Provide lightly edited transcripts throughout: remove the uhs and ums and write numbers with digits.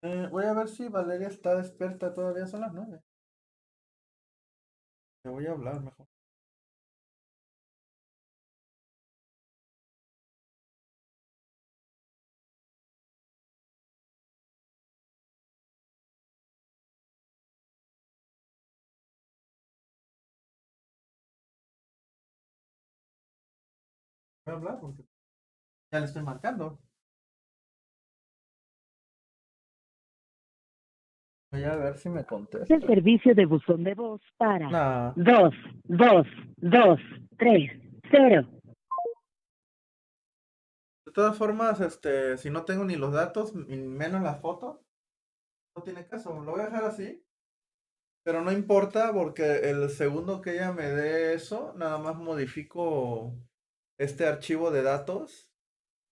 Voy a ver si Valeria está despierta todavía, son las 9. Le voy a hablar mejor. Voy a hablar porque ya le estoy marcando. Voy a ver si me El contesta. servicio de buzón de voz para Nah. 2223 0. De todas formas, si no tengo ni los datos, ni menos la foto, no tiene caso. Lo voy a dejar así. Pero no importa porque el segundo que ella me dé eso, nada más modifico este archivo de datos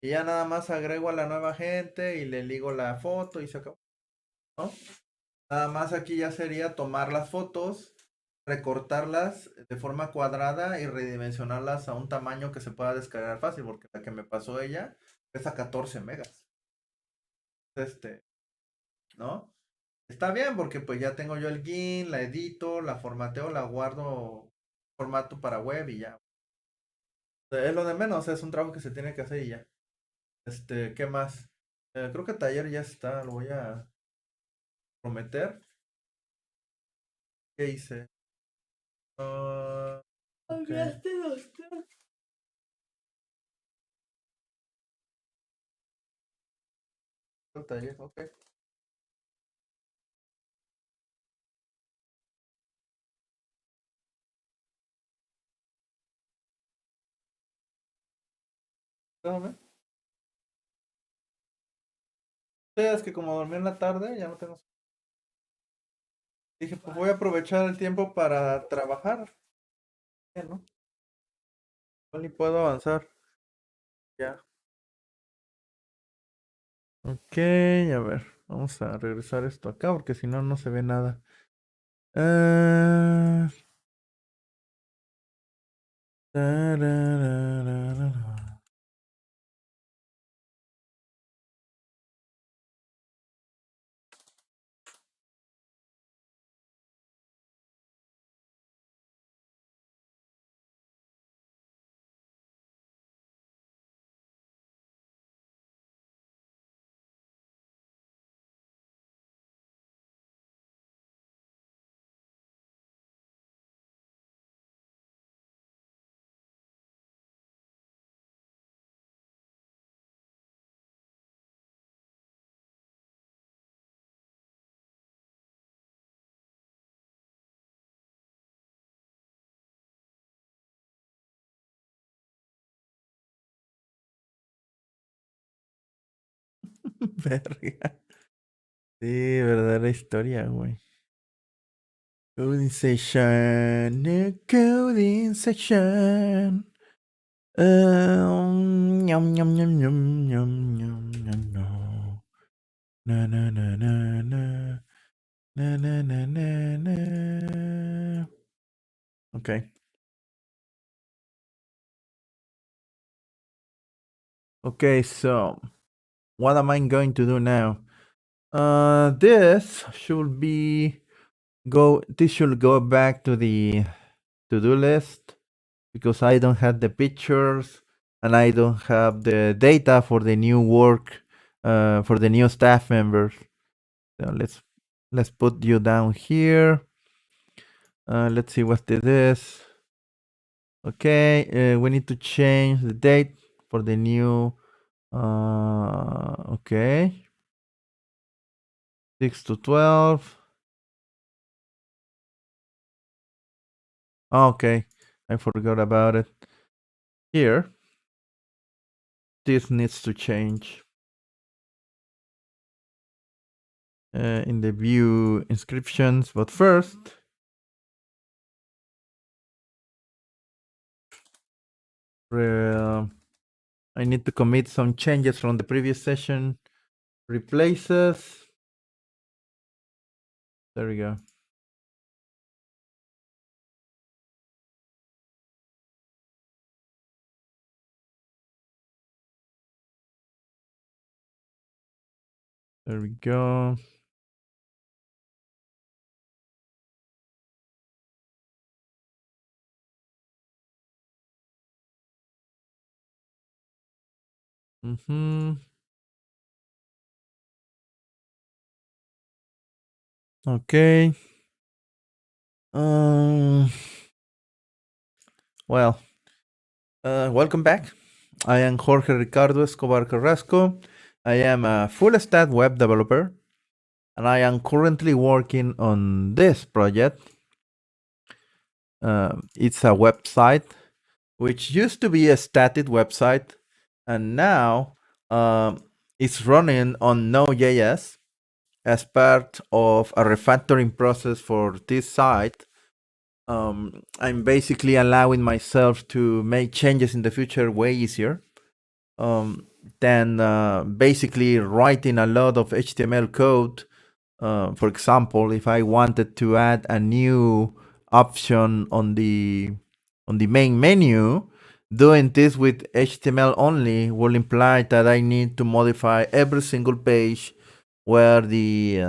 y ya nada más agrego a la nueva gente y le ligo la foto y se acabó, ¿no? Nada más aquí ya sería tomar las fotos, recortarlas de forma cuadrada y redimensionarlas a un tamaño que se pueda descargar fácil, porque la que me pasó ella pesa 14 megas. Este, ¿No? Está bien porque pues ya tengo yo el GIN, la edito, la formateo, la guardo formato para web y ya. Es lo de menos, es un trabajo que se tiene que hacer y ya. ¿Qué más? Creo que taller ya está, lo voy a prometer. ¿Qué hice? Ah, ok. Cambiaste los temas. Taller, ok. Déjame. Sí, es que como dormí en la tarde, ya no tengo. Dije, pues voy a aprovechar el tiempo para trabajar. Ya, ¿no? Igual y puedo avanzar. Ya. Ok, a ver. Vamos a regresar esto acá porque si no, no se ve nada. Ah, tarararara. Verga. Sí, verdadera historia, güey. Coding session, coding session. Ñam, ñam, ñam, ñam, ñam, ñam, ñam, no. Na, na, na, na, na. Na, na, na, na, na. Okay. Okay, so what am I going to do now? This should go back to the to-do list because I don't have the pictures and I don't have the data for the new work for the new staff members. So let's put you down here. Let's see what it is. Okay, we need to change the date for the new. Okay, 6 to 12. Okay, I forgot about it. Here, this needs to change. In the view inscriptions, but first, I need to commit some changes from the previous session. Replaces. There we go. There we go. Okay. Um, well, welcome back. I am Jorge Ricardo Escobar Carrasco. I am a full stack web developer, and I am currently working on this project. It's a website which used to be a static website, and now it's running on Node.js as part of a refactoring process for this site. I'm basically allowing myself to make changes in the future way easier than basically writing a lot of HTML code. For example, if I wanted to add a new option on the main menu, doing this with HTML only will imply that I need to modify every single page where the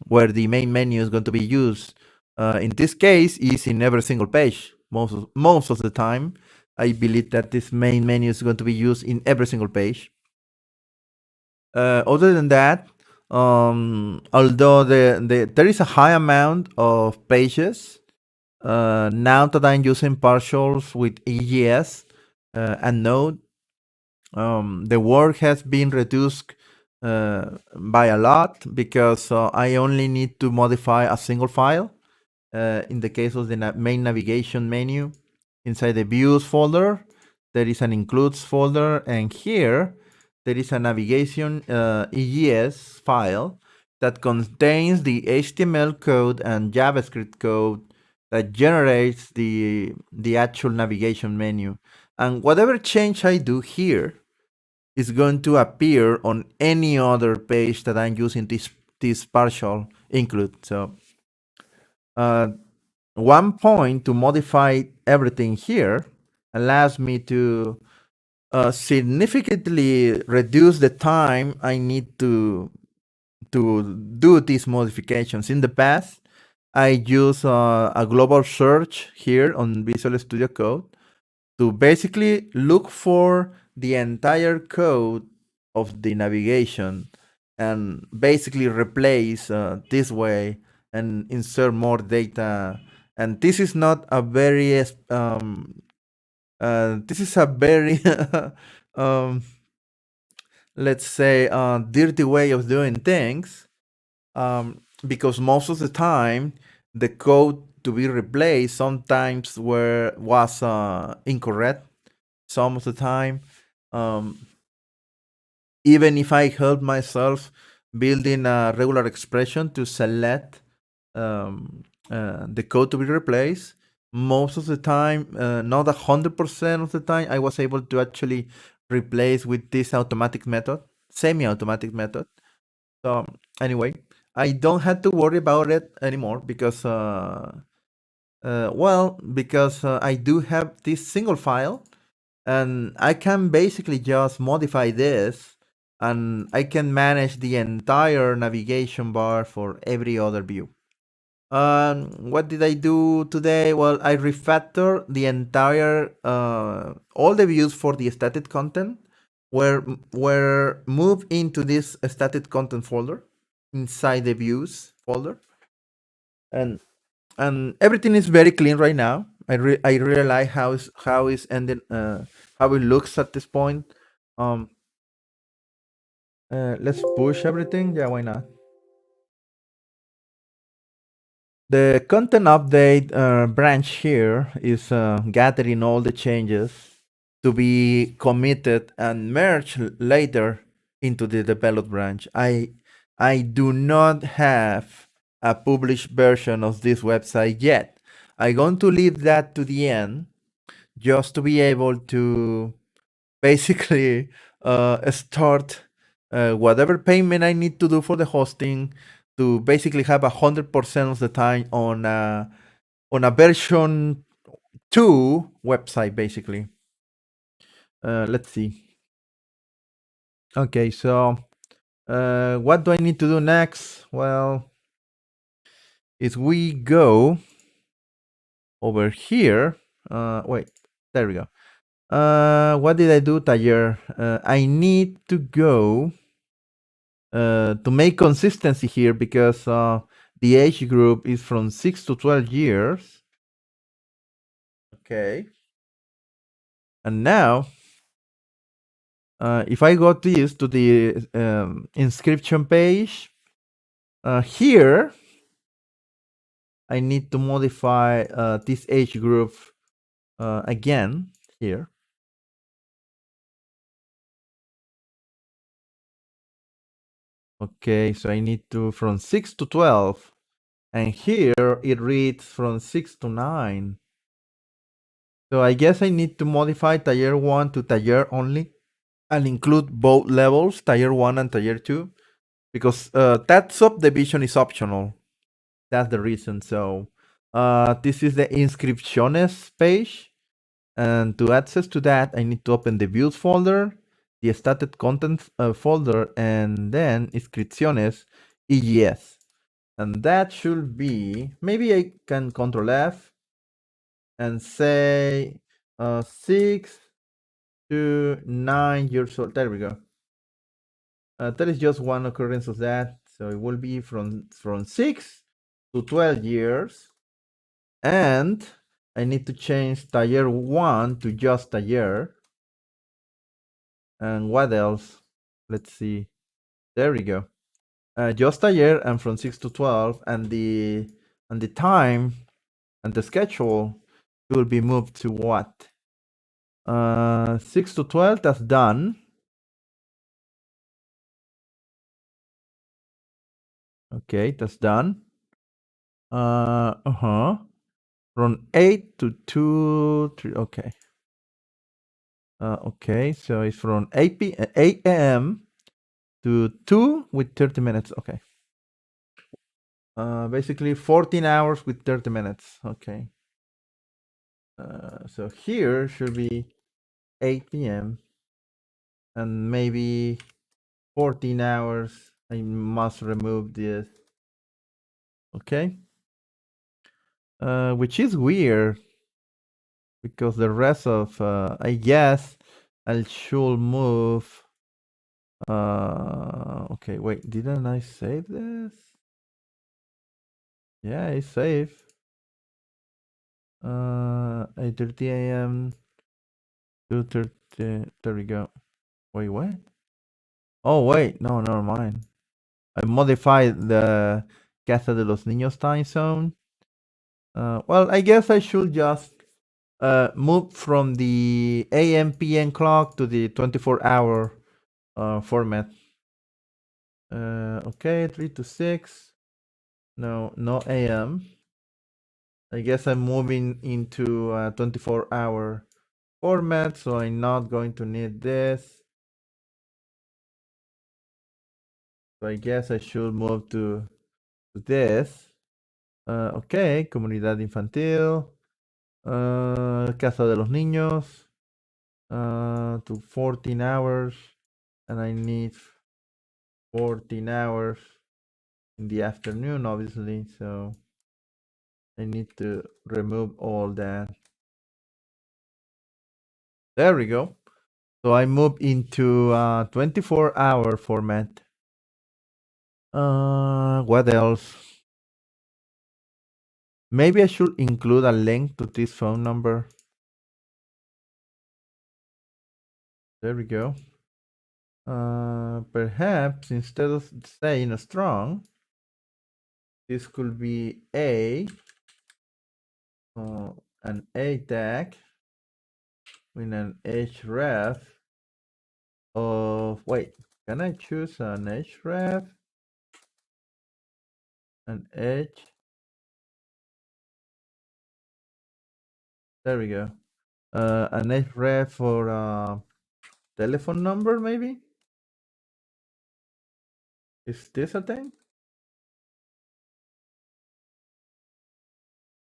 main menu is going to be used. In this case, is in every single page. Most of the time, I believe that this main menu is going to be used in every single page. Other than that, although there is a high amount of pages, now that I'm using partials with EGS and Node, the work has been reduced by a lot because I only need to modify a single file. In the case of the main navigation menu, inside the views folder, there is an includes folder, and here there is a navigation EGS file that contains the HTML code and JavaScript code that generates the actual navigation menu. And whatever change I do here is going to appear on any other page that I'm using this partial include. So one point to modify everything here allows me to significantly reduce the time I need to do these modifications. In the past, I use a global search here on Visual Studio Code to basically look for the entire code of the navigation and basically replace this way and insert more data. And this is not a very this is a very let's say dirty way of doing things, because most of the time the code to be replaced sometimes was incorrect. Some of the time, even if I help myself building a regular expression to select the code to be replaced, most of the time, not 100% of the time, I was able to actually replace with this automatic method, semi-automatic method. So anyway, I don't have to worry about it anymore because, because I do have this single file, and I can basically just modify this, and I can manage the entire navigation bar for every other view. What did I do today? Well, I refactor the entire all the views for the static content were moved into this static content folder inside the views folder, and everything is very clean right now. I really like how is ending how it looks at this point. Let's push everything. Yeah, why not? The content update branch here is gathering all the changes to be committed and merged later into the develop branch. I do not have a published version of this website yet. I'm going to leave that to the end just to be able to basically start whatever payment I need to do for the hosting to basically have 100% of the time on a version 2 website, basically. Let's see. Okay, so What do I need to do next? Well, if we go over here, wait, there we go. What did I do, Taller? I need to go to make consistency here because the age group is from 6 to 12 years. Okay. And now, if I go to the inscription page, here, I need to modify this age group again here. Okay, so I need to from 6 to 12. And here it reads from 6 to 9. So I guess I need to modify Taller 1 to Taller only and include both levels, Taller 1 and Taller 2, because that subdivision is optional. That's the reason. So this is the inscripciones page. And to access to that, I need to open the views folder, the started content folder, and then inscripciones EGS. And that should be, maybe I can control F and say 6 to 9 years old. There we go. That is just one occurrence of that. So it will be from 6 to 12 years. And I need to change Taller 1 to just Taller. And what else? Let's see. There we go. Just Taller and from 6 to 12. And the time and the schedule will be moved to what? 6 to 12, that's done. Okay, that's done. From 8 to 2, 3, okay. Okay, so it's from 8 a.m. to 2 with 30 minutes. Okay. Basically 14 hours with 30 minutes. Okay. So here should be 8 p.m. and maybe 14 hours. I must remove this. Okay. Which is weird because the rest of I guess I should move. Okay, wait, didn't I save this? Yeah, I saved. 8:30 a.m. 2:30. There we go. Wait, what? Oh, wait, no, never mind. I modified the Casa de los Niños time zone. Well, I guess I should just move from the AM PM clock to the 24-hour format. Okay, 3 to 6. No AM. I guess I'm moving into a 24-hour format, so I'm not going to need this. So I guess I should move to this. Okay, comunidad infantil. Casa de los Niños. To 14 hours. And I need 14 hours in the afternoon, obviously. So I need to remove all that. There we go. So I move into 24-hour format. What else? Maybe I should include a link to this phone number. There we go. Perhaps instead of saying strong, this could be an A tag with an href of, wait, can I choose an href? An h, there we go. An href for telephone number, maybe? Is this a thing?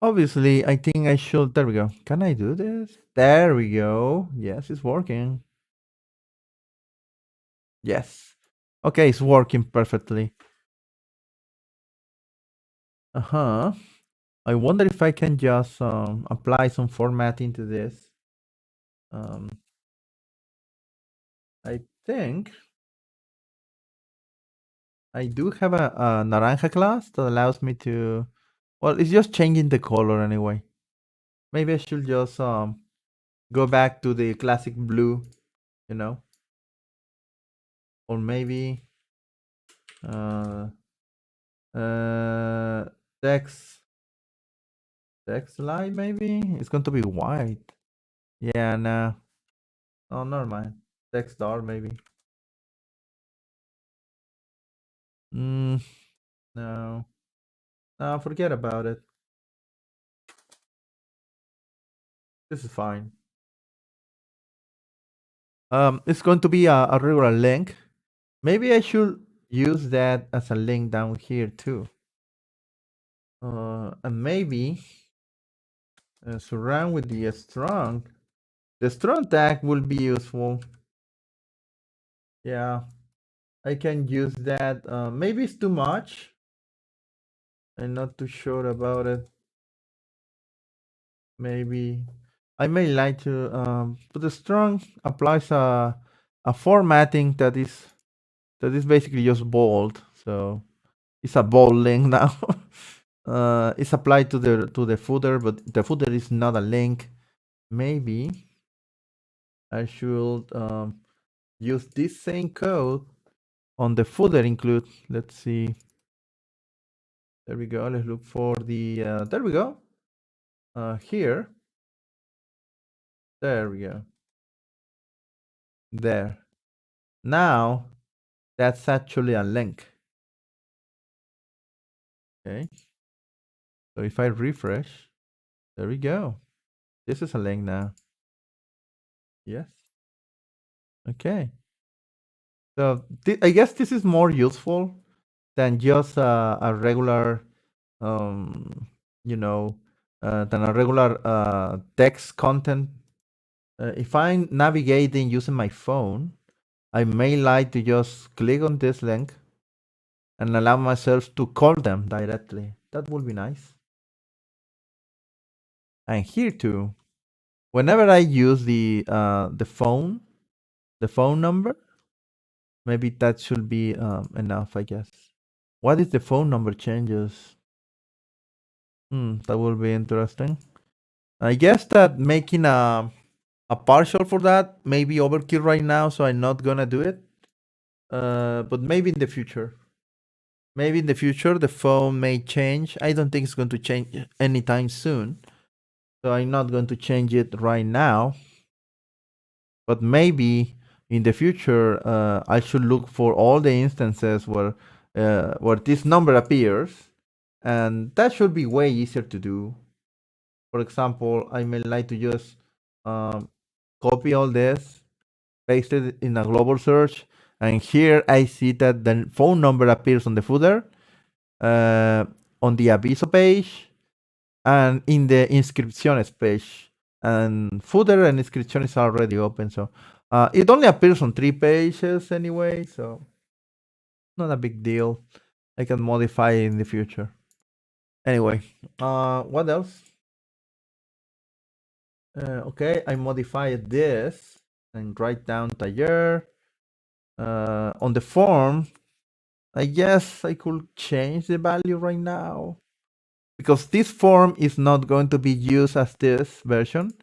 Obviously, I think I should. There we go. Can I do this? There we go. Yes, it's working. Yes. Okay, it's working perfectly. Uh-huh. I wonder if I can just apply some formatting to this. I think I do have a naranja class that allows me to. Well, it's just changing the color anyway. Maybe I should just go back to the classic blue, you know, or maybe uh uh text text light. Maybe it's going to be white. Yeah, no, oh, never mind. Text dark maybe. Mm, no, no, forget about it. This is fine. It's going to be a regular link. Maybe I should use that as a link down here too. And maybe surround with the strong. The strong tag will be useful. Yeah, I can use that. Maybe it's too much. I'm not too sure about it. Maybe I may like to, but the strong applies a formatting that is basically just bold. So it's a bold link now. It's applied to the footer, but the footer is not a link. Maybe I should use this same code on the footer include. Let's see. There we go. Let's look for the. There we go. Here. There we go. There. Now that's actually a link. Okay. So if I refresh, there we go. This is a link now. Yes. Okay. So I guess this is more useful than just a regular, um, you know, than a regular text content. If I'm navigating using my phone, I may like to just click on this link and allow myself to call them directly. That would be nice. And here too, whenever I use the phone number, maybe that should be enough, I guess. What if the phone number changes? That will be interesting. I guess that making a partial for that may be overkill right now, so I'm not gonna do it. But maybe in the future. Maybe in the future the phone may change. I don't think it's going to change anytime soon. So I'm not going to change it right now. But maybe in the future I should look for all the instances where this number appears, and that should be way easier to do. For example, I may like to just copy all this, paste it in a global search, and here I see that the phone number appears on the footer, on the aviso page, and in the inscripciones page. And footer and inscription is already open, so it only appears on 3 pages anyway, so not a big deal. I can modify it in the future. Anyway, what else? Okay, I modified this and write down taller. On the form, I guess I could change the value right now because this form is not going to be used as this version.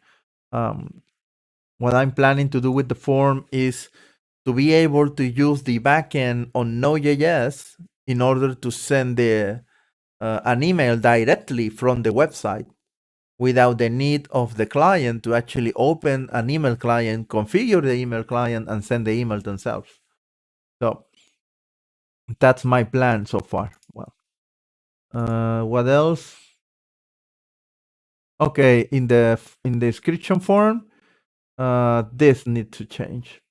What I'm planning to do with the form is to be able to use the backend on Node.js in order to send an email directly from the website without the need of the client to actually open an email client, configure the email client, and send the email themselves. So that's my plan so far. Well, what else? Okay, in the description form, this needs to change.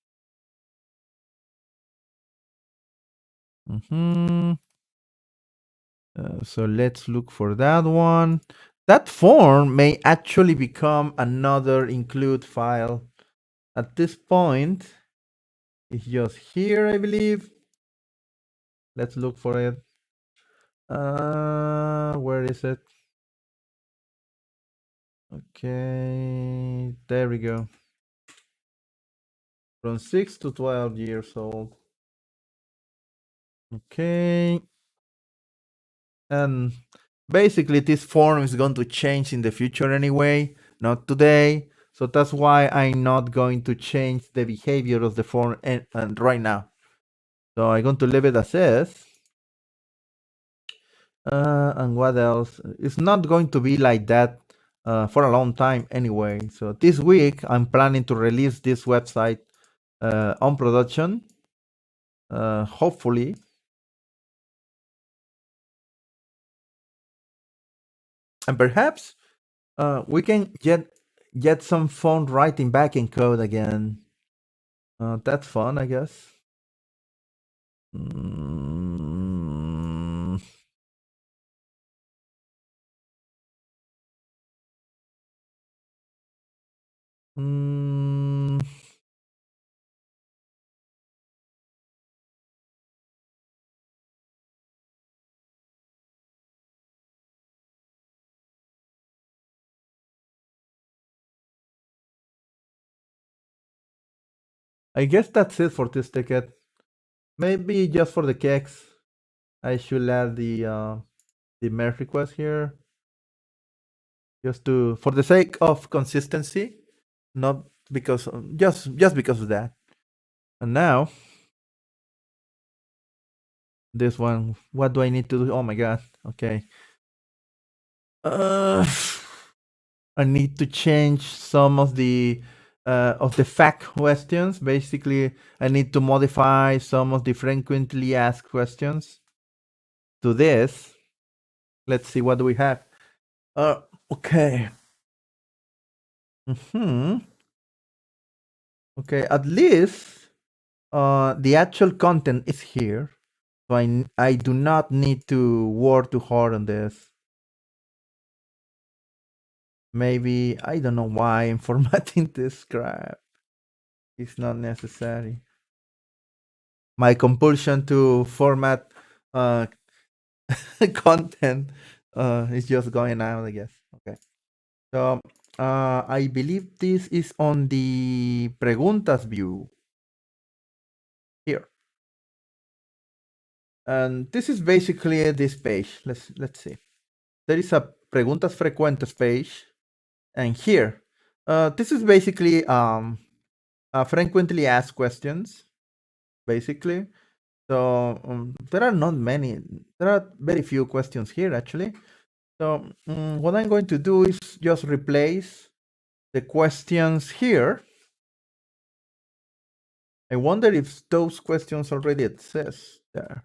So let's look for that one. That form may actually become another include file. At this point, it's just here, I believe. Let's look for it. Where is it? Okay, there we go. From 6 to 12 years old. Okay. And basically, this form is going to change in the future anyway, not today. So that's why I'm not going to change the behavior of the form and right now. So I'm going to leave it as is. And what else? It's not going to be like that for a long time anyway. So this week, I'm planning to release this website on production. Hopefully. And perhaps we can get some fun writing back in code again. That's fun, I guess. Mm, mm, I guess that's it for this ticket. Maybe just for the kicks, I should add the merge request here, just to for the sake of consistency, not because just because of that. And now this one, what do I need to do? Oh my god. Okay. Uh, I need to change some of the fact questions. Basically, I need to modify some of the frequently asked questions to this. Let's see what do we have. Okay. Hmm. Okay. At least the actual content is here, so I do not need to work too hard on this. Maybe I don't know why I'm formatting this crap. It's not necessary. My compulsion to format uh, content is just going out, I guess. Okay. So I believe this is on the preguntas view here. And this is basically this page. Let's see. There is a preguntas frecuentes page, and here, this is basically frequently asked questions, basically. So there are not many. There are very few questions here actually. So what I'm going to do is just replace the questions here. I wonder if those questions already exist there.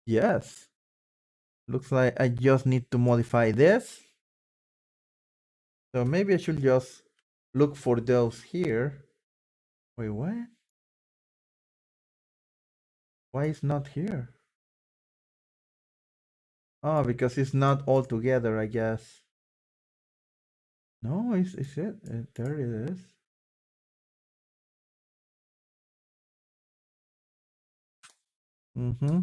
Yes. Looks like I just need to modify this. So maybe I should just look for those here. Wait, what? Why is not here? Oh, because it's not all together, I guess. No, is it? There it is. Mm-hmm.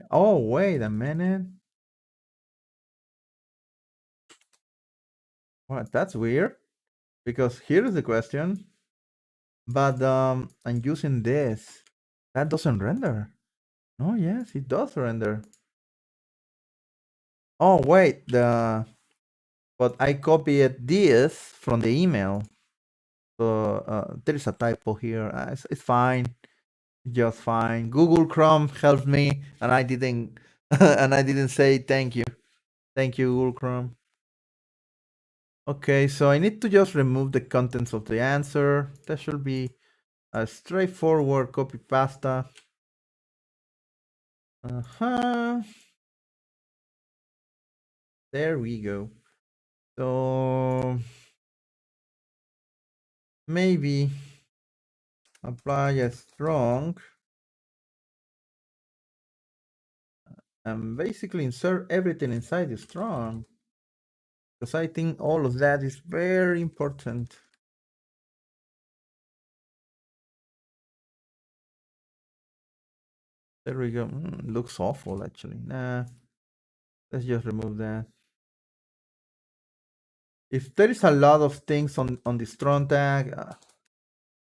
Oh, wait a minute. What? That's weird. Because here is the question. But I'm using this. That doesn't render. Oh, yes, it does render. Oh, wait. But I copied this from the email. So there is a typo here. It's fine. Just fine. Google Chrome helped me, and I didn't, and I didn't say thank you. Thank you, Google Chrome. Okay, so I need to just remove the contents of the answer. That should be a straightforward copy pasta. There we go. So maybe apply a strong and basically insert everything inside the strong, because I think all of that is very important. There we go. Looks awful, actually. Nah, let's just remove that. If there is a lot of things on the strong tag,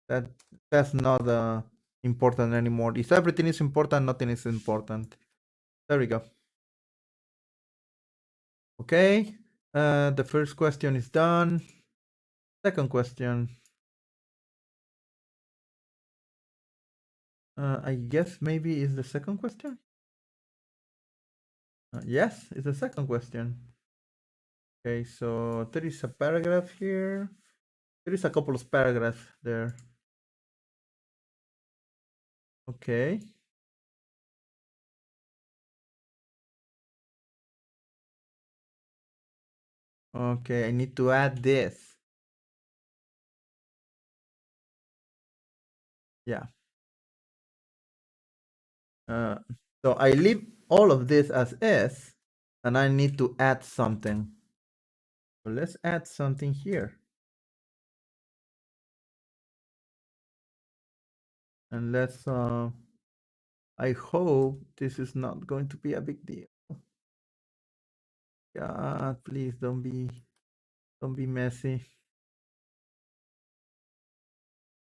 that that's not important anymore. If everything is important, nothing is important. There we go. Okay. The first question is done. Second question. I guess maybe is the second question. Yes, it's the second question. Okay, so there is a paragraph here. There is a couple of paragraphs there. Okay. Okay, I need to add this. Yeah. So I leave all of this as is, and I need to add something. So let's add something here. And let's, I hope this is not going to be a big deal. God, please don't be messy.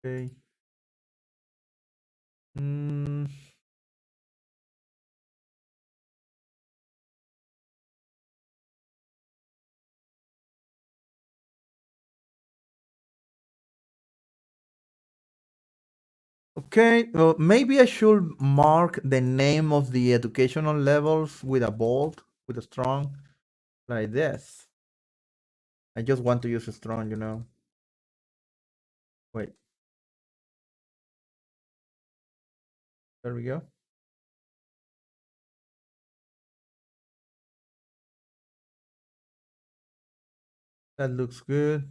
Okay. Okay, well, maybe I should mark the name of the educational levels with a bold, with a strong, like this. I just want to use a strong, you know. Wait. There we go. That looks good.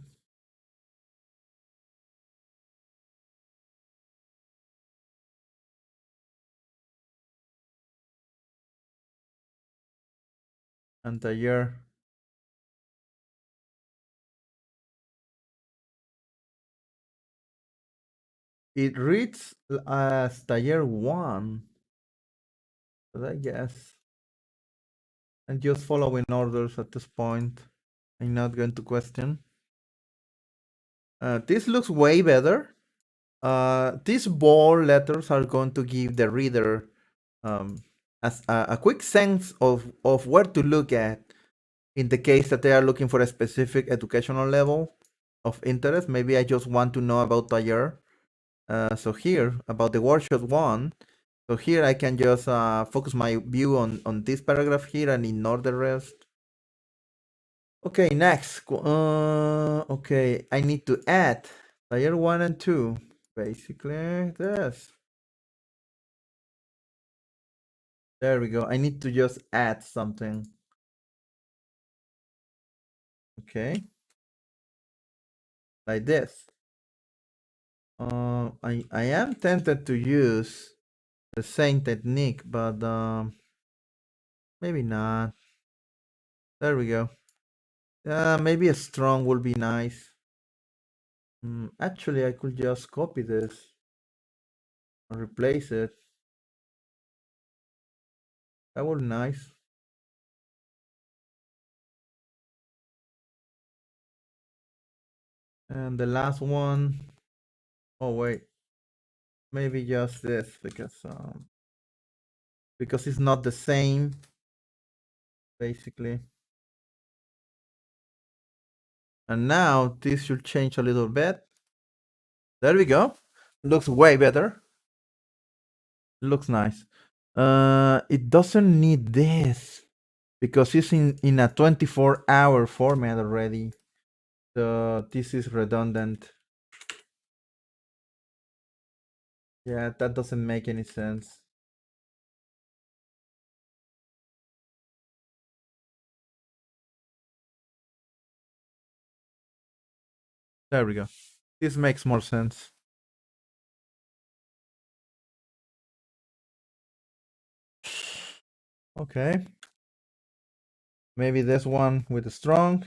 And taller. It reads as taller 1. But I guess I'm just following orders at this point. I'm not going to question. This looks way better. These bold letters are going to give the reader as a quick sense of where to look at in the case that they are looking for a specific educational level of interest. Maybe I just want to know about taller. So here, about the workshop 1, so here I can just focus my view on this paragraph here and ignore the rest. Okay, next. Okay, I need to add layer 1 and 2. Basically this. There we go. I need to just add something. Okay. Like this. I am tempted to use the same technique, but maybe not. There we go. Maybe a strong will be nice. Actually, I could just copy this and replace it. That would be nice. And the last one, oh wait, maybe just this because it's not the same, basically. And now this should change a little bit. There we go. Looks way better. Looks nice. It doesn't need this because it's in a 24-hour format already. So this is redundant. Yeah, that doesn't make any sense. There we go. This makes more sense. Okay. Maybe this one with a strong.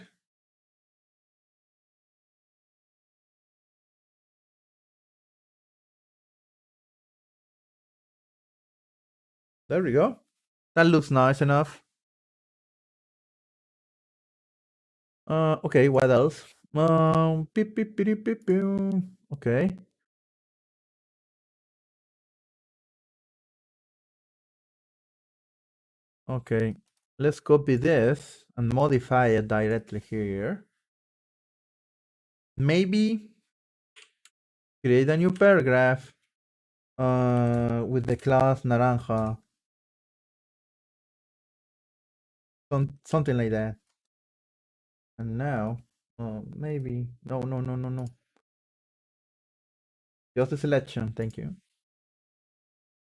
There we go. That looks nice enough. Okay, what else? Beep, beep, beep, beep, beep. Okay. Okay. Let's copy this and modify it directly here. Maybe create a new paragraph with the class naranja. Something like that. And now, maybe, no, no, no, no, no. Just a selection, thank you.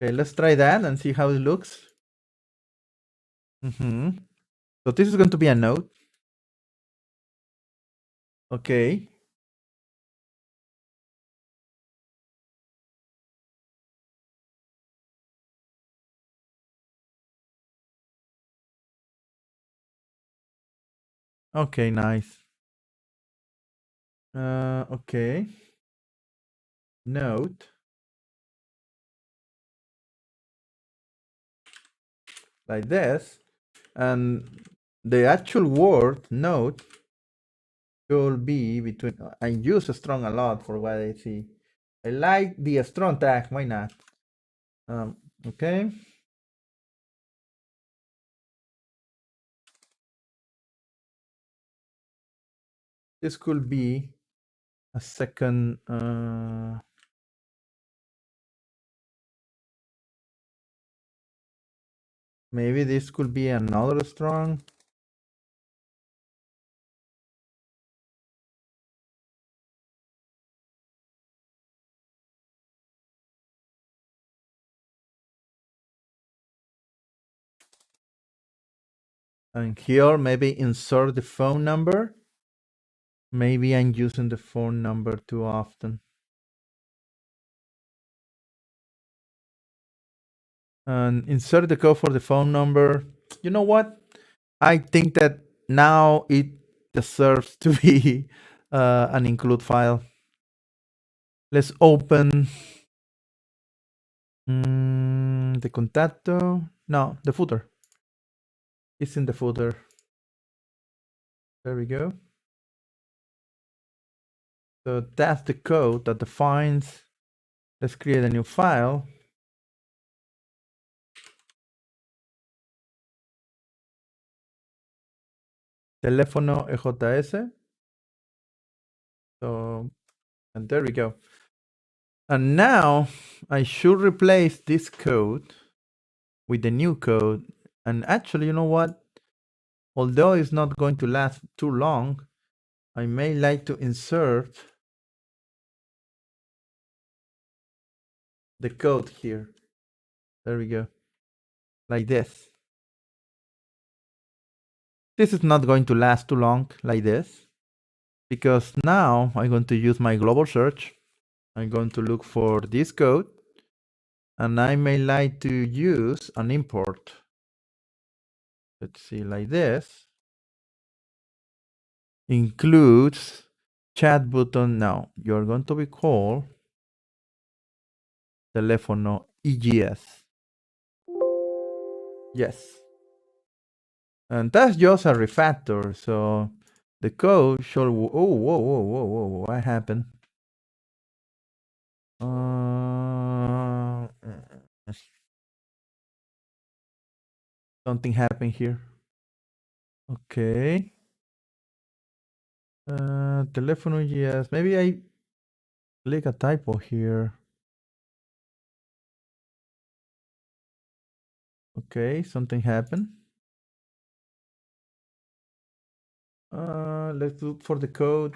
Okay, let's try that and see how it looks. So this is going to be a note. Okay. Okay, nice. Okay. Note. Like this. And the actual word note should be between. I use strong a lot for what I see. I like the strong tag. Why not? Okay. This could be a second. Maybe this could be another strong. And here, maybe insert the phone number. Maybe I'm using the phone number too often. And insert the code for the phone number. You know what? I think that now it deserves to be an include file. Let's open the contacto. No, the footer. It's in the footer. There we go. So that's the code that defines. Let's create a new file. Teléfono EJS. So, and there we go. And now I should replace this code with the new code. And actually, you know what? Although it's not going to last too long, I may like to insert the code here. There we go. Like this. This is not going to last too long like this, because now I'm going to use my global search. I'm going to look for this code, and I may like to use an import. Let's see, like this. Includes chat button. Now you're going to be called teléfono EGS. Yes. And that's just a refactor. So the code should. Oh, whoa, whoa, whoa, whoa. What happened? Something happened here. Okay. Telephone, yes. Maybe I click a typo here. Okay, something happened. Let's look for the code.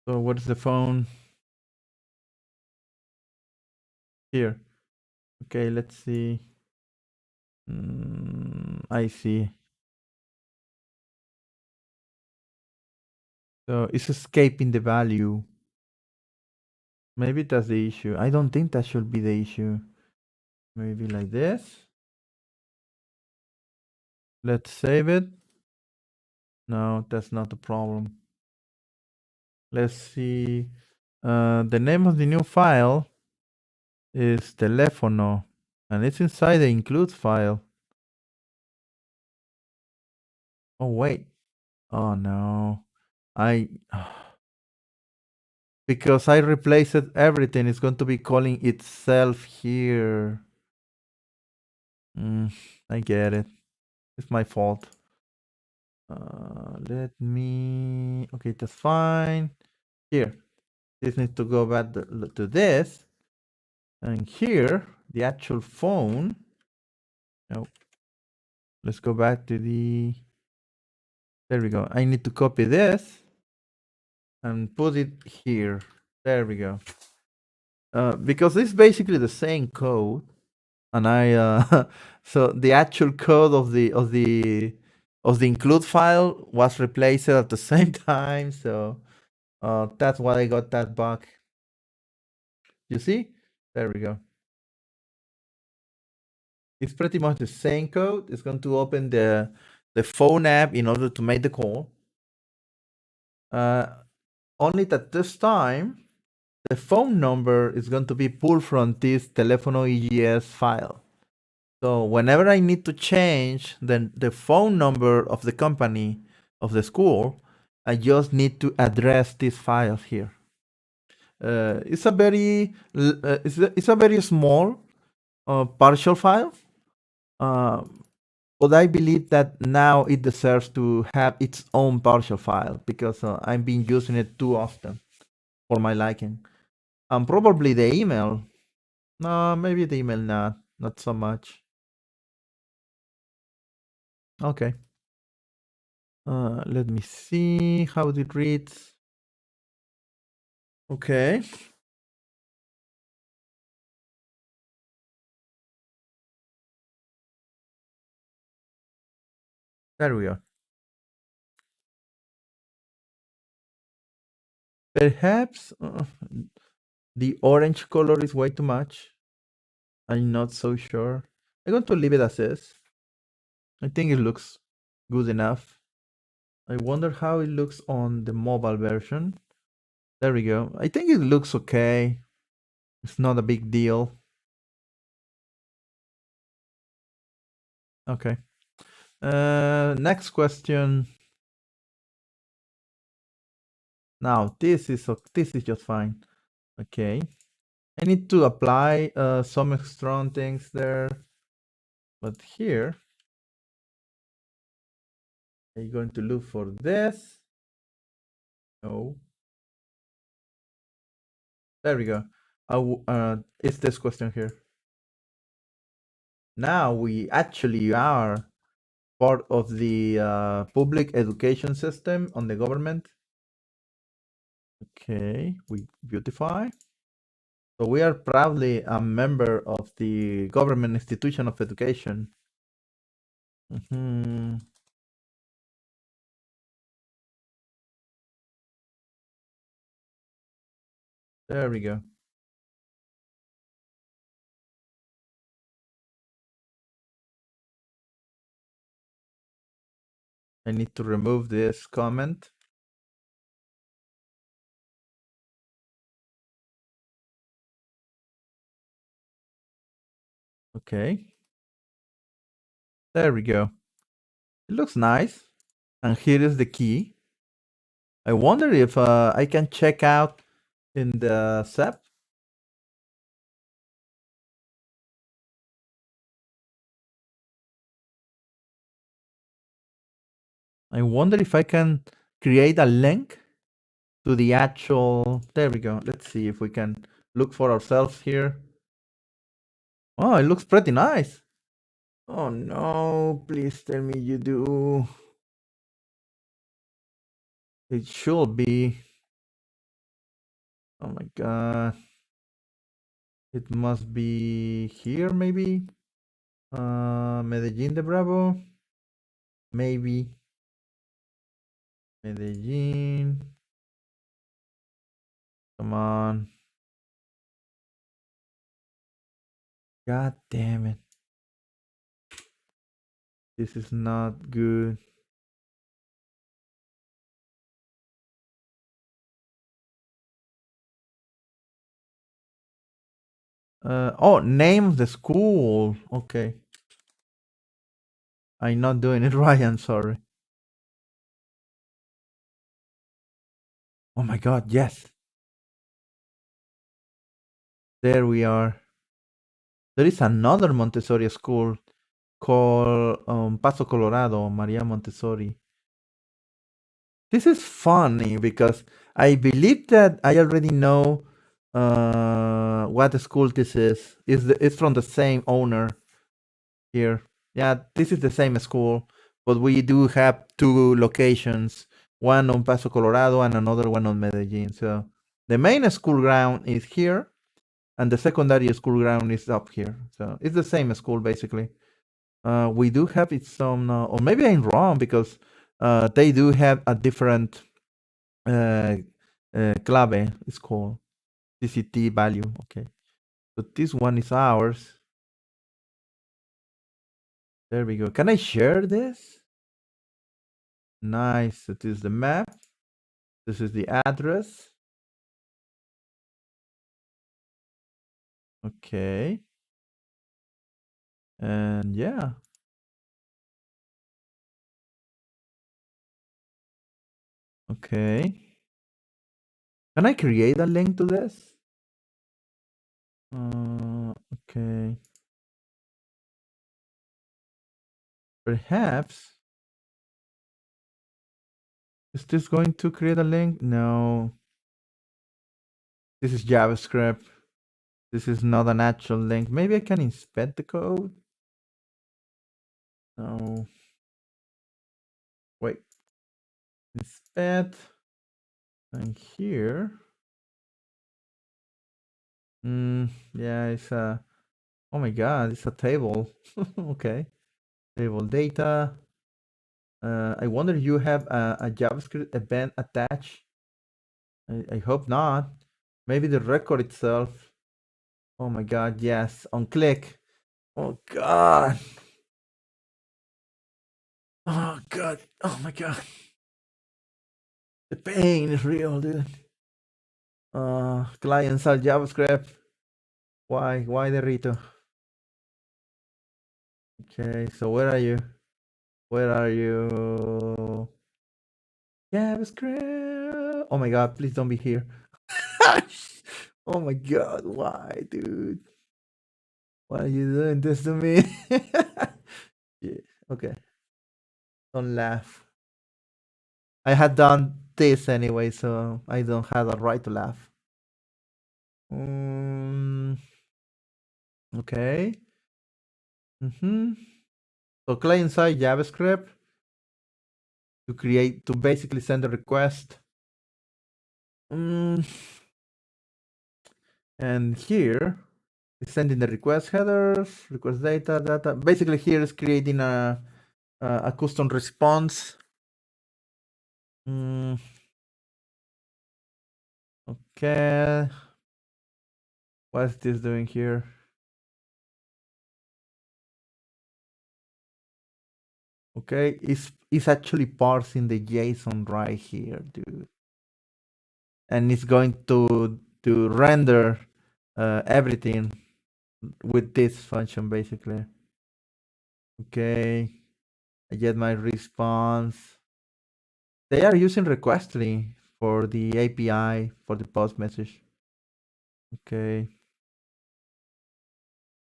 So what is the phone? Here. Okay, let's see. I see. So it's escaping the value. Maybe that's the issue. I don't think that should be the issue. Maybe like this. Let's save it. No, that's not the problem. Let's see. The name of the new file is telefono, and it's inside the includes file. Oh wait. Oh no. I because I replaced everything, it's going to be calling itself here. I get it. It's my fault. Let me. Okay, that's fine. Here, this needs to go back to this, and here the actual phone. No, let's go back to the. There we go. I need to copy this and put it here. There we go. Because it's basically the same code, and I so the actual code of the include file was replaced at the same time. So that's why I got that bug. You see? There we go. It's pretty much the same code. It's going to open the phone app in order to make the call. Only that this time the phone number is going to be pulled from this telefono EGS file. So whenever I need to change the phone number of the company of the school, I just need to address this file here. It's a very it's a very small partial file, but I believe that now it deserves to have its own partial file because I've been using it too often for my liking. And probably the email. No, maybe the email not so much. Okay. Let me see how it reads. Okay. There we go. Perhaps the orange color is way too much. I'm not so sure. I'm going to leave it as is. I think it looks good enough. I wonder how it looks on the mobile version. There we go. I think it looks okay. It's not a big deal. Okay. Next question. Now this is just fine. Okay. I need to apply some strong things there. But here, I'm going to look for this. No. There we go. It's this question here. Now we actually are part of the public education system on the government. Okay, we beautify. So we are proudly a member of the government institution of education. There we go. I need to remove this comment. Okay. There we go. It looks nice. And here is the key. I wonder if I can check out in the SEP. I wonder if I can create a link to the actual. There we go. Let's see if we can look for ourselves here. Oh, it looks pretty nice. Oh no, please tell me you do. It should be. Oh my god. It must be here maybe. Medellin de Bravo. Maybe. Medellin. Come on. God damn it. This is not good. Oh, name of the school. Okay. I'm not doing it right. I'm sorry. Oh my God. Yes. There we are. There is another Montessori school called Paso Colorado, Maria Montessori. This is funny because I believe that I already know what school this is. It's from the same owner here. Yeah, this is the same school, but we do have two locations, one on Paso Colorado and another one on Medellin. So the main school ground is here, and the secondary school ground is up here. So it's the same school basically. We do have it some, or maybe I'm wrong because they do have a different uh, clave. It's called CCT value. Okay, so this one is ours. There we go. Can I share this? Nice. It is the map. This is the address. Okay. And yeah. Okay. Can I create a link to this? Okay. Perhaps. Is this going to create a link? No. This is JavaScript. This is not an actual link. Maybe I can inspect the code. No. Wait. Inspect. And here. Yeah, it's a. Oh my God, it's a table. Okay. Table data. I wonder you have a JavaScript event attached. I hope not. Maybe the record itself. Oh my God, yes. On click. Oh God. Oh God. Oh my God. The pain is real, dude. Client side JavaScript. Why the Rito? Okay, so where are you? Where are you? JavaScript. Oh my God, please don't be here. Oh my God, why, dude? Why are you doing this to me? Yeah, okay. Don't laugh. I had done this anyway, so I don't have a right to laugh. Okay. So client side JavaScript to basically send a request. And here is sending the request headers, request data. Basically here is creating a custom response. Okay. What's this doing here? Okay, it's actually parsing the JSON right here, dude. And it's going to render everything with this function basically. Okay, I get my response. They are using Requestly for the API for the post message. Okay.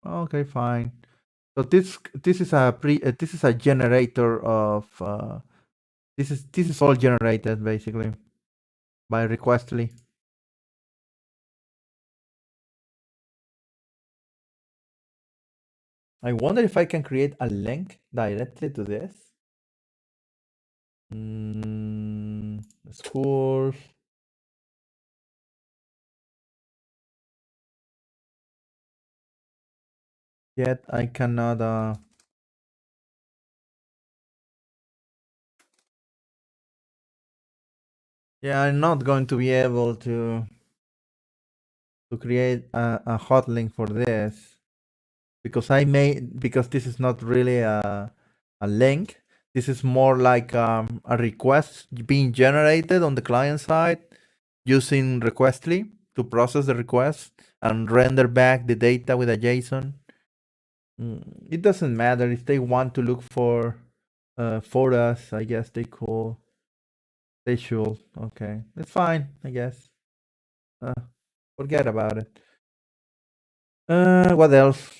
Okay, fine. So this is a generator of this is all generated basically by Requestly. I wonder if I can create a link directly to this. Schools. Yet I cannot. Yeah, I'm not going to be able to create a hot link for this because this is not really a link. This is more like a request being generated on the client side using Requestly to process the request, and render back the data with a JSON. It doesn't matter if they want to look for us. I guess they could. They should. Okay, it's fine. I guess. Uh, Forget about it. What else?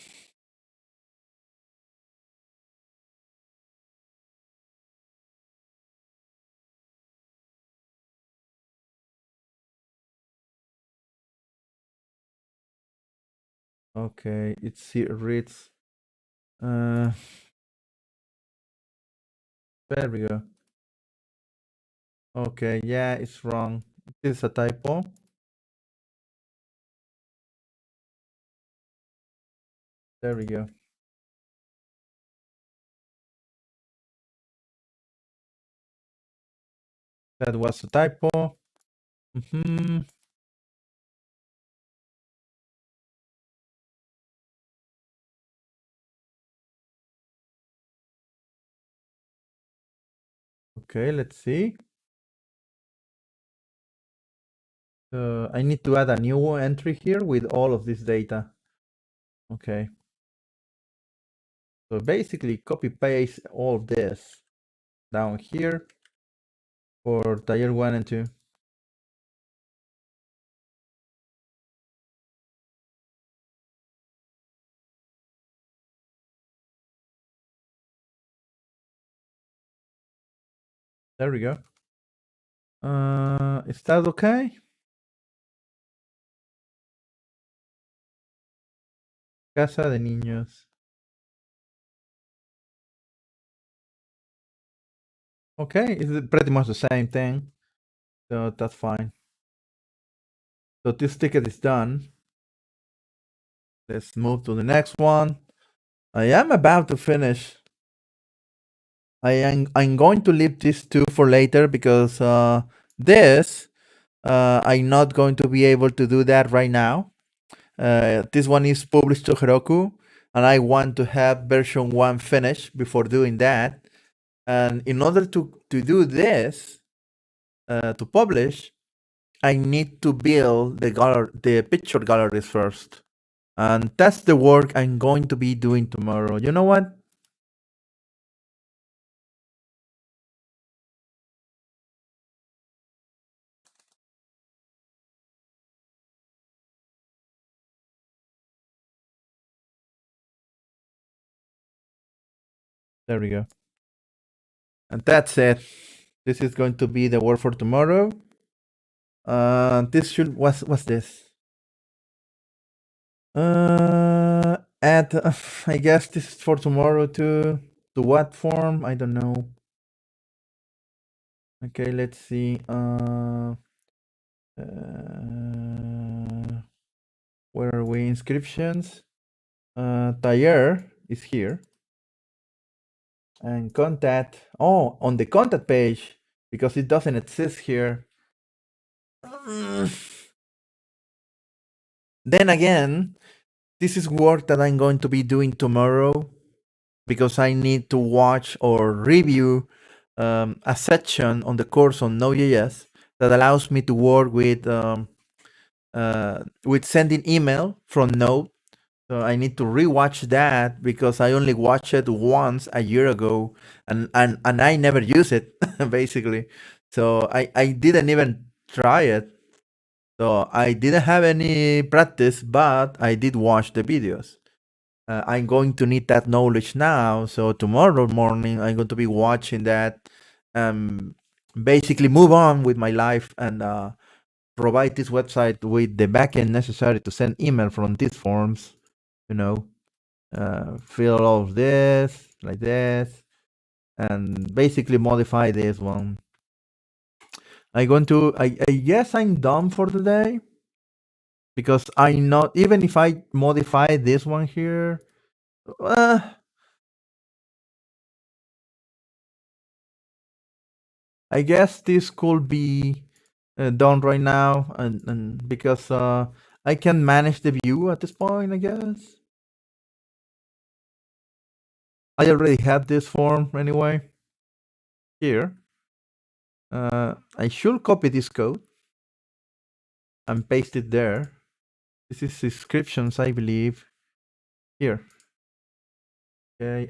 Okay, it reads. Uh, there we go. Okay, yeah, it's wrong. This is a typo. There we go. That was a typo. Hmm. Okay, let's see. I need to add a new entry here with all of this data. Okay. So basically copy paste all of this down here for tier 1 and 2. There we go. Is that okay? Casa de niños. Okay, it's pretty much the same thing. So that's fine. So this ticket is done. Let's move to the next one. I am about to finish. I'm going to leave these two for later because this I'm not going to be able to do that right now. This one is published to Heroku, and I want to have version 1 finished before doing that. And in order to do this, to publish, I need to build the picture galleries first. And that's the work I'm going to be doing tomorrow. You know what? There we go. And that's it. This is going to be the work for tomorrow. This should what's this? Add I guess this is for tomorrow too. To what form? I don't know. Okay, let's see. Where are we? Inscriptions. Taller is here. And contact. Oh, on the contact page because it doesn't exist here. Then again, this is work that I'm going to be doing tomorrow because I need to watch or review a section on the course on Nodejs that allows me to work with sending email from Node. So I need to rewatch that because I only watched it once a year ago, and I never use it basically. So I didn't even try it. So I didn't have any practice, but I did watch the videos. I'm going to need that knowledge now. So tomorrow morning, I'm going to be watching that. Basically, move on with my life and provide this website with the backend necessary to send email from these forms. You know, fill all of this like this, and basically modify this one. I'm going to. I guess I'm done for today because I not even if I modify this one here. Uh, I guess this could be done right now, and because I can manage the view at this point, I guess. I already have this form anyway. Here, I should copy this code and paste it there. This is descriptions, I believe. Here. Okay.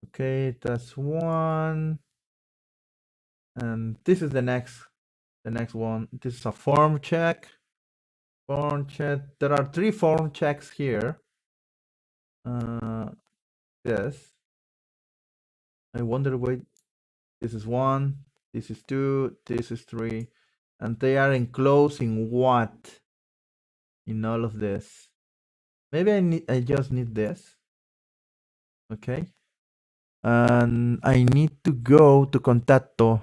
Okay, that's one. And this is the next one. This is a form check. Form check. There are 3 form checks here. Yes. I wonder why this is 1, this is 2, this is 3, and they are enclosed in what? In all of this. Maybe I just need this. Okay. And I need to go to Contacto.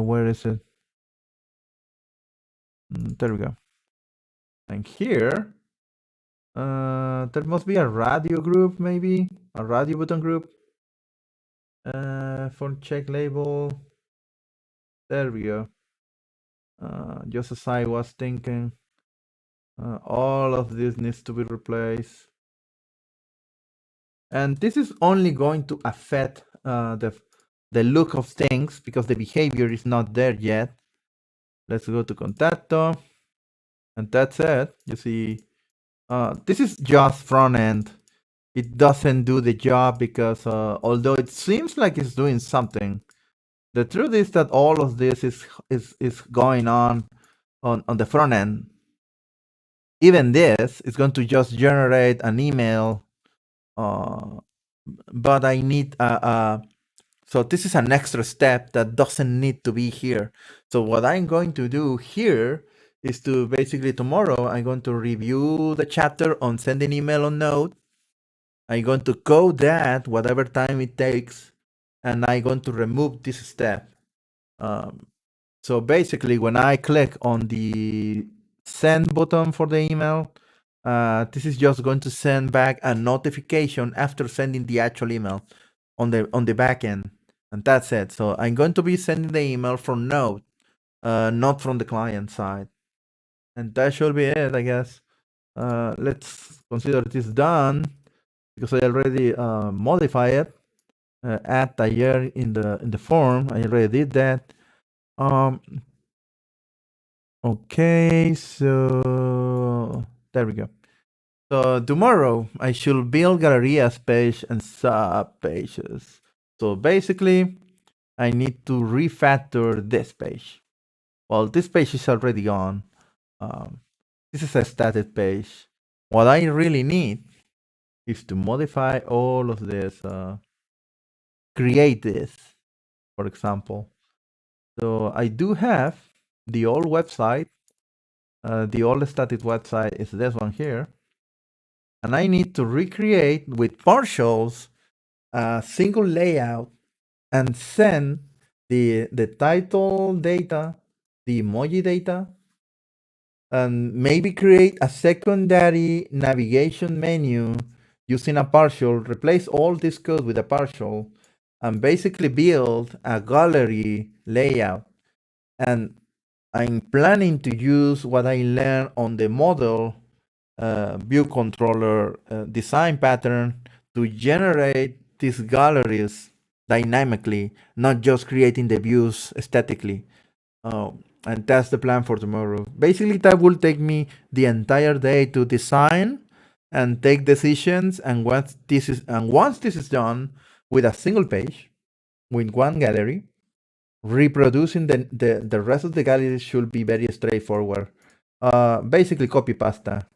Where is it? There we go. And here, there must be a radio group, maybe a radio button group. For check label. There we go. Just as I was thinking, all of this needs to be replaced. And this is only going to affect the look of things because the behavior is not there yet. Let's go to Contacto. And that's it. You see, this is just front end. It doesn't do the job because although it seems like it's doing something, the truth is that all of this is going on the front end. Even this is going to just generate an email, but I need so this is an extra step that doesn't need to be here. So what I'm going to do here is to basically tomorrow I'm going to review the chapter on sending email on Node. I'm going to code that whatever time it takes, and I'm going to remove this step. So basically, when I click on the send button for the email, this is just going to send back a notification after sending the actual email on the back end, and that's it. So I'm going to be sending the email from Node, not from the client side, and that should be it, I guess. Let's consider this done because I already modified it. Add taller in the form. I already did that. Okay, so there we go. So tomorrow I should build Galleria's page and sub pages. So basically, I need to refactor this page. Well, this page is already on. This is a static page. What I really need is to modify all of this, create this, for example. So I do have the old website. The old static website is this one here. And I need to recreate with partials a single layout and send the title data, the emoji data, and maybe create a secondary navigation menu using a partial, replace all this code with a partial, and basically build a gallery layout. And I'm planning to use what I learned on the model view controller design pattern to generate these galleries dynamically, not just creating the views statically. And that's the plan for tomorrow. Basically, that will take me the entire day to design and take decisions. And once this is done with a single page, with one gallery, reproducing the rest of the galleries should be very straightforward. Basically, copy pasta.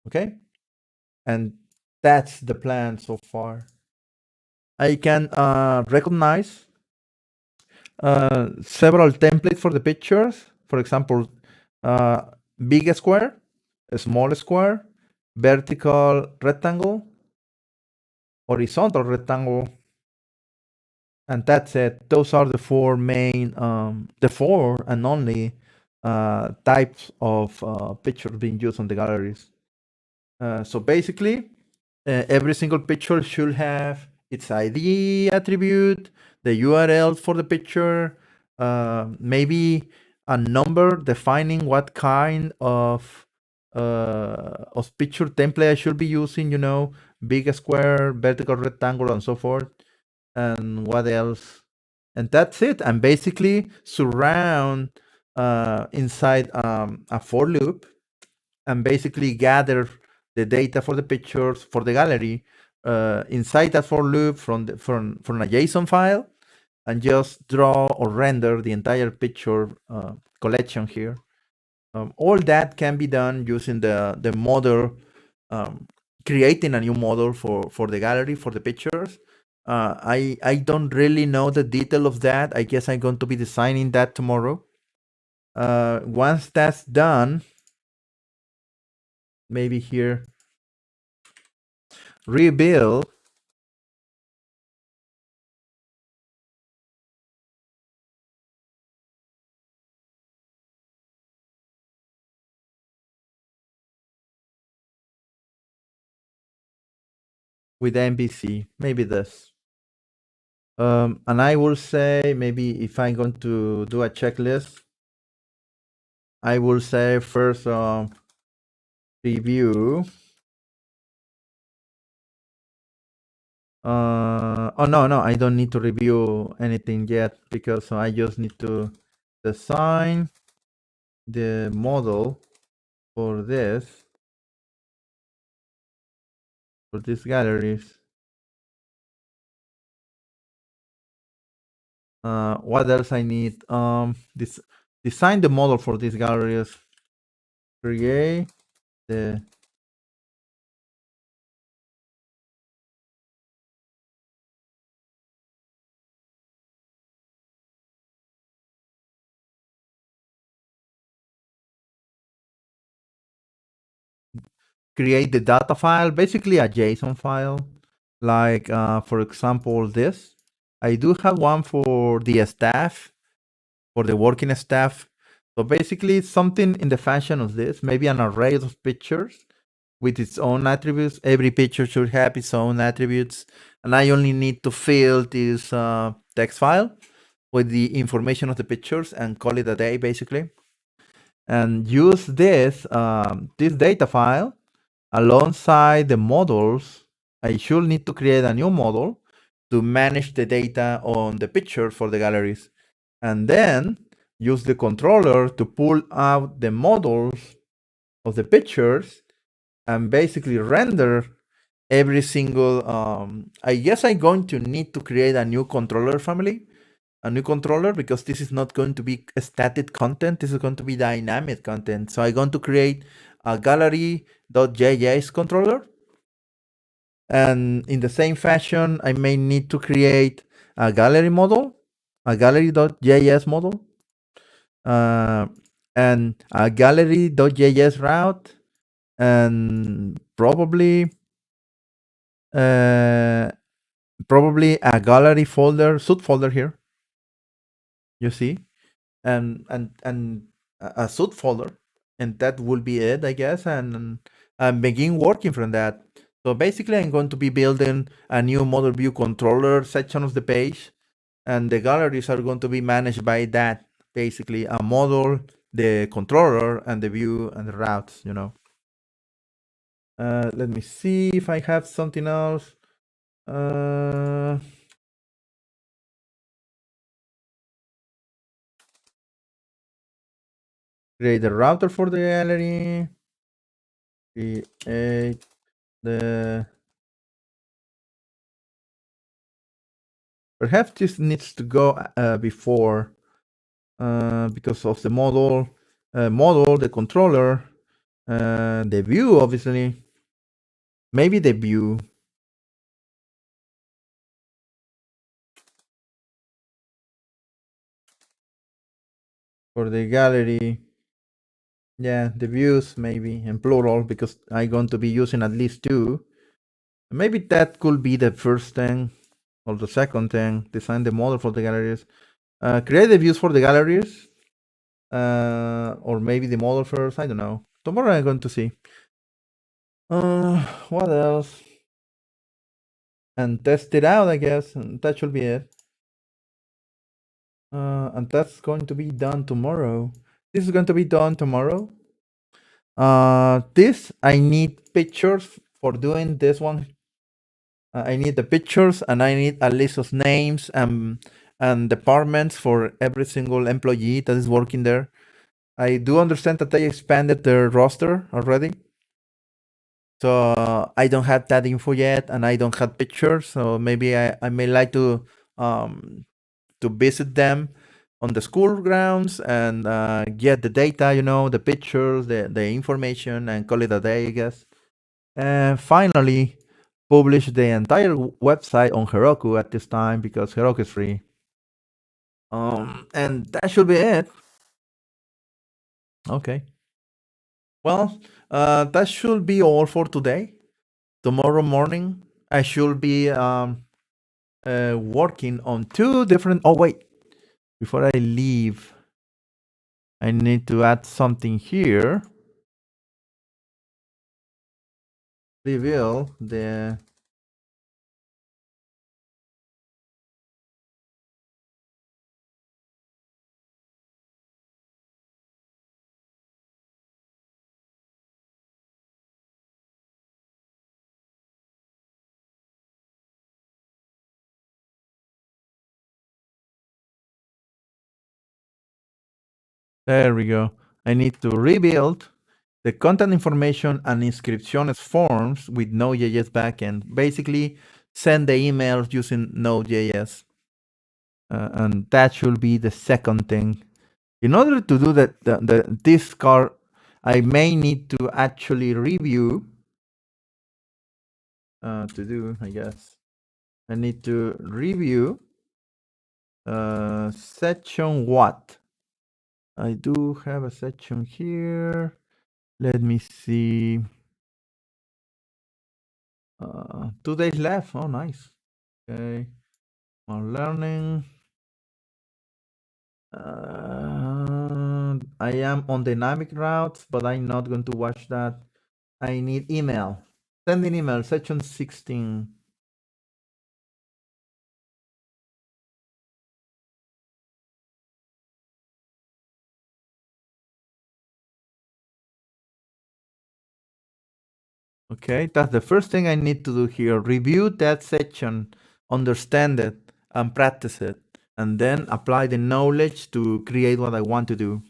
Okay, and that's the plan so far. I can recognize several templates for the pictures. For example, big square, a small square, vertical rectangle, horizontal rectangle, and that's it. Those are the 4 main, the 4 and only types of pictures being used on the galleries. So basically, every single picture should have its ID attribute, the URL for the picture, maybe a number defining what kind of picture template I should be using, big square, vertical rectangle, and so forth. And what else? and that's it. And basically surround inside a for loop, and basically gather the data for the pictures for the gallery inside that for loop from a JSON file, and just draw or render the entire picture collection here. All that can be done using the model, creating a new model for the gallery, for the pictures. I don't really know the detail of that. I guess I'm going to be designing that tomorrow. Once that's done, maybe here, rebuild. With MVC, maybe this. And I will say, maybe if I'm going to do a checklist, I will say first review. Oh no, I don't need to review anything yet, because I just need to design the model for these galleries. What else I need? This design the model for these galleries. Create the create the data file, basically a JSON file. Like for example, this. I do have one for the staff, for the working staff. So basically something in the fashion of this, maybe an array of pictures with its own attributes. Every picture should have its own attributes. And I only need to fill this text file with the information of the pictures and call it a day, basically. And use this data file alongside the models. I should need to create a new model to manage the data on the picture for the galleries. And then use the controller to pull out the models of the pictures and basically render every single, I guess I'm going to need to create a new controller family, a new controller, because this is not going to be static content. This is going to be dynamic content. So I'm going to create a gallery.js controller. And in the same fashion, I may need to create a gallery model, a gallery.js model, and a gallery.js route, and probably a gallery folder, subfolder here. You see, and a subfolder, and that will be it, I guess, and begin working from that. So basically, I'm going to be building a new model view controller section of the page, and the galleries are going to be managed by that. Basically, a model, the controller, and the view and the routes. Let me see if I have something else. Create the router for the gallery. Create the. Perhaps this needs to go before, because of the model, the controller, the view, obviously. Maybe the view. For the gallery. Yeah, the views maybe in plural, because I'm going to be using at least two. Maybe that could be the first thing, or the second thing. Design the model for the galleries. Create the views for the galleries. Or maybe the model first. I don't know. Tomorrow I'm going to see. What else? And test it out, I guess. And that should be it. And that's going to be done tomorrow. This is going to be done tomorrow. This, I need pictures for doing this one. I need the pictures, and I need a list of names and and departments for every single employee that is working there. I do understand that they expanded their roster already. So I don't have that info yet, and I don't have pictures. So maybe I may like to visit them on the school grounds and get the data, the pictures, the information, and call it a day, I guess. And finally, publish the entire website on Heroku at this time because Heroku is free. And that should be it. Okay. Well, that should be all for today. Tomorrow morning, I should be working on two different. Oh, wait. Before I leave, I need to add something here. Reveal the. There we go. I need to rebuild the content information and inscriptions forms with Node.js backend. Basically, send the emails using Node.js. And that should be the second thing. In order to do that, this card, I may need to actually review. I guess. I need to review section what? I do have a section here. Let me see. 2 days left. Oh, nice. Okay. More learning. I am on dynamic routes, but I'm not going to watch that. I need email. Send an email, section 16. Okay, that's the first thing I need to do here. Review that section, understand it, and practice it, and then apply the knowledge to create what I want to do.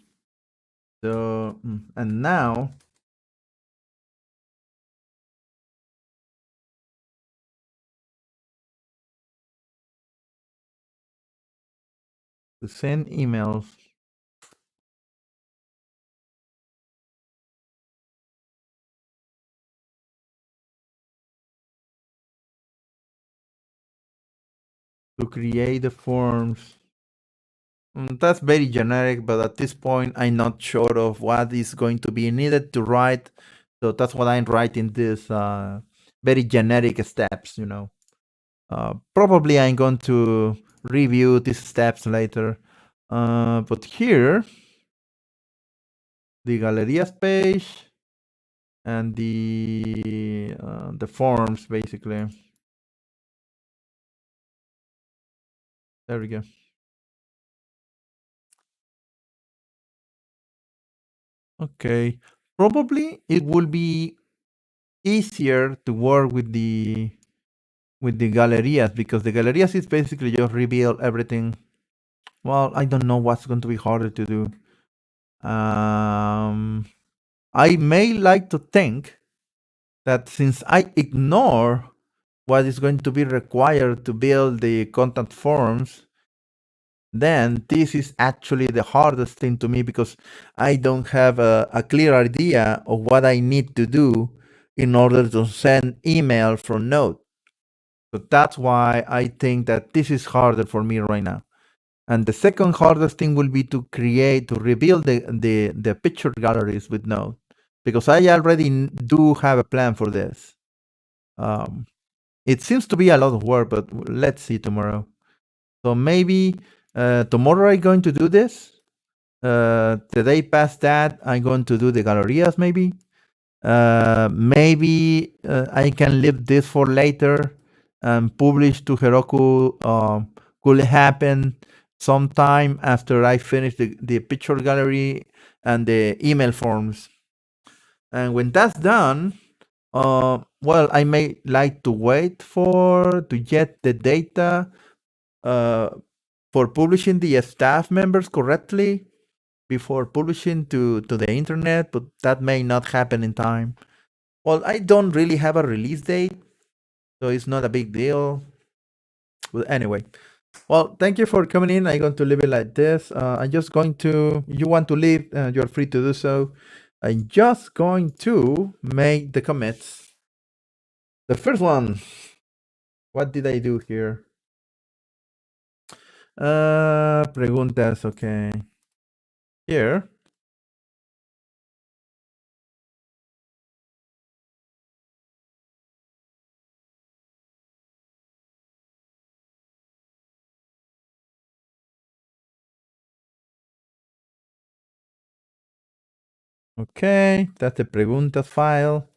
So, and now, to send emails. To create the forms. That's very generic, but at this point, I'm not sure of what is going to be needed to write. So that's what I'm writing these very generic steps, Probably I'm going to review these steps later. But here, the Galerías page and the forms, basically. There we go. Okay. Probably it will be easier to work with the galerías because the galerías is basically just reveal everything. Well, I don't know what's going to be harder to do. I may like to think that since I ignore what is going to be required to build the content forms, then this is actually the hardest thing to me because I don't have a clear idea of what I need to do in order to send email from Node. So that's why I think that this is harder for me right now. And the second hardest thing will be to rebuild the picture galleries with Node, because I already do have a plan for this. It seems to be a lot of work, but let's see tomorrow. So maybe tomorrow I'm going to do this. The day past that, I'm going to do the gallerias maybe. Maybe I can leave this for later and publish to Heroku. Could happen sometime after I finish the picture gallery and the email forms. And when that's done, well, I may like to wait to get the data for publishing the staff members correctly before publishing to the internet, but that may not happen in time. Well, I don't really have a release date, so it's not a big deal. Well, anyway, well, thank you for coming in. I'm going to leave it like this. I'm just going to, you want to leave, you're free to do so. I'm just going to make the commits. The first one, what did I do here? Preguntas, okay. Here. Okay, that's the preguntas file.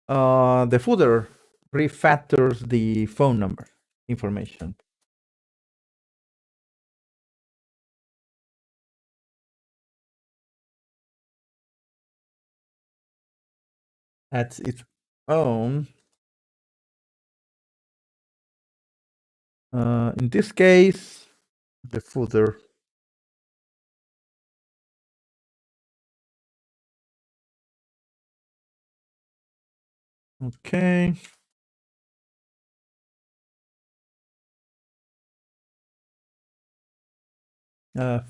The footer refactors the phone number information. Adds its own. In this case, the footer. Okay.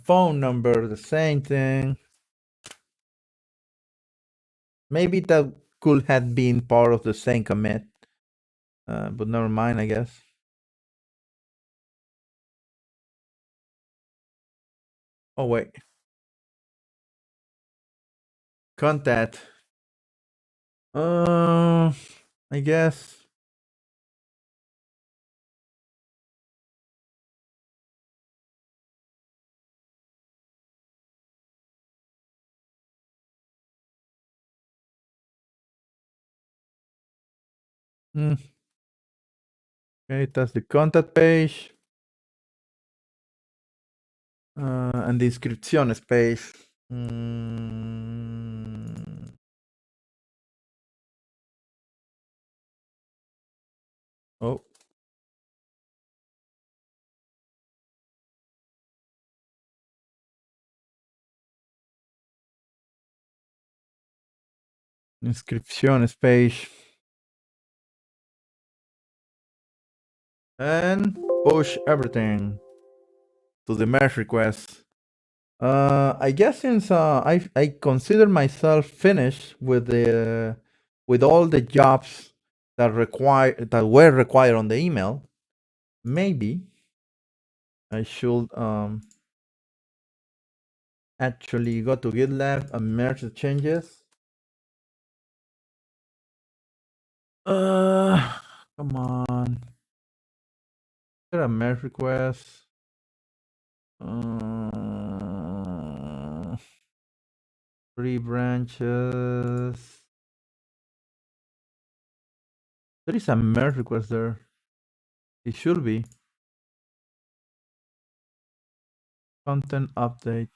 Phone number, the same thing. Maybe that could have been part of the same commit, but never mind, I guess. Oh, wait. Contact. I guess. Hmm. Okay, that's the contact page. And the inscripciones page. Oh. Inscripciones page. And push everything to the merge request. I guess since I consider myself finished with all the jobs that were required on the email, maybe I should actually go to GitLab and merge the changes. Come on. Is there a merge request? Three branches. There is a merge request there. It should be. Content update.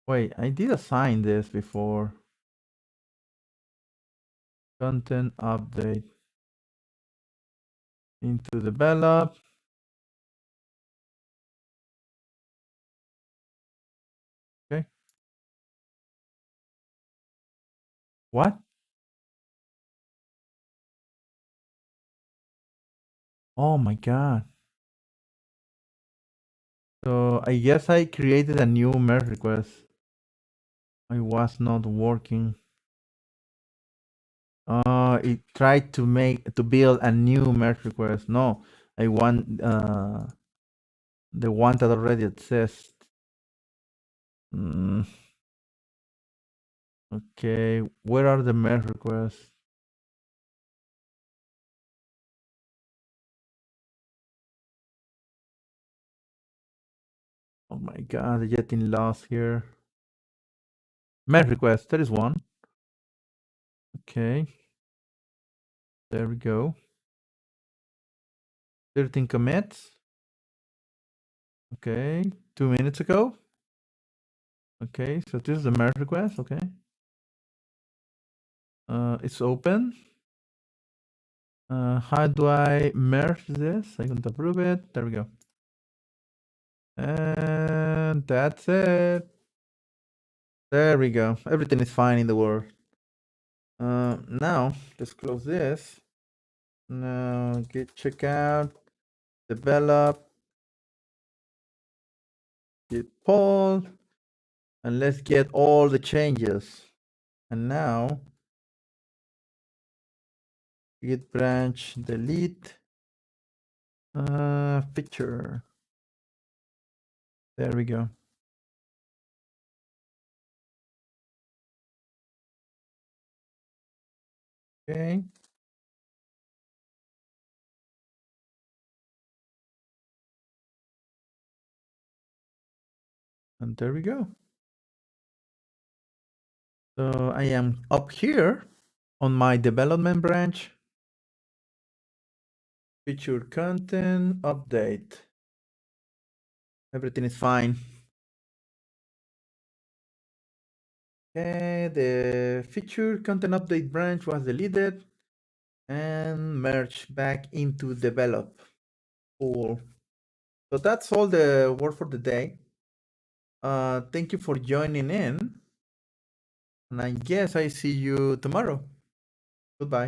Wait, I did assign this before. Content update. Into develop. Okay. What? Oh my god. So I guess I created a new merge request. I was not working. It tried to build a new merge request. No, I want the one that already exists. Okay, where are the merge requests? Oh my god, getting lost here. Merge request, there is one. Okay. There we go. 13 commits. Okay, 2 minutes ago. Okay, so this is the merge request. Okay. It's open. How do I merge this? I'm going to approve it. There we go. And that's it. There we go. Everything is fine in the world. Now let's close this. Now check out, develop, git pull, and let's get all the changes. And now git branch delete feature. There we go. Okay. And there we go. So I am up here on my development branch. Feature content update. Everything is fine. Okay, the feature content update branch was deleted and merged back into develop. Cool. So that's all the work for the day. Thank you for joining in. And I guess I see you tomorrow. Goodbye.